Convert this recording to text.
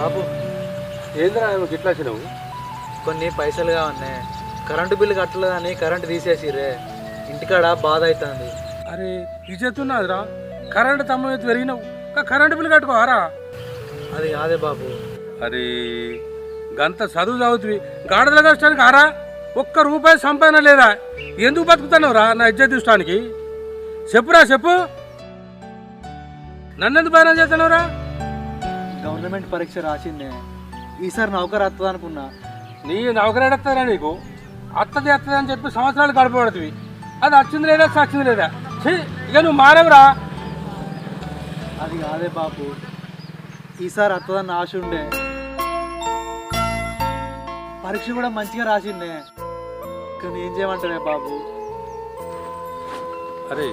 బాబు ఏంద్రా ఇట్లా వచ్చినావు? కొన్ని పైసలుగా ఉన్నాయి, కరెంటు బిల్లు కట్టలేదని కరెంటు తీసేసిర్రే, ఇంటికాడ బాధ అవుతుంది. అరే ఇచ్చేస్తున్నాదిరా, కరెంటు తమ్మ పెరిగినావు, కరెంటు బిల్లు కట్టుకోవారా? అది కాదే బాబు. అరే గంత చదువు చదువుతుంది, గాడిదల కష్టానికి ఆరా ఒక్క రూపాయి సంపాదన లేదా? ఎందుకు బతుకుతున్నావు రా నా ఇజ్జత్ చూస్తానికి? చెప్పురా చెప్పు, నన్నెందుకు బాగా చేస్తున్నావురా? గవర్నమెంట్ పరీక్ష రాసిందే, ఈసారి నౌకరు వస్తుంది అనుకున్నా. నీ నౌకరీ వస్తుందా నీకు? అత్తది వస్తుంది అని చెప్పి సంవత్సరాలు గడపబడుతుంది, అది వచ్చింది లేదా చచ్చింది లేదా? ఇక నువ్వు మారవురా. అది కాదే బాబు, ఈసారి వస్తుందని ఆశ ఉండే, పరీక్ష కూడా మంచిగా రాసిందే, కానీ ఏం చేయమంటారే బాబు. అరే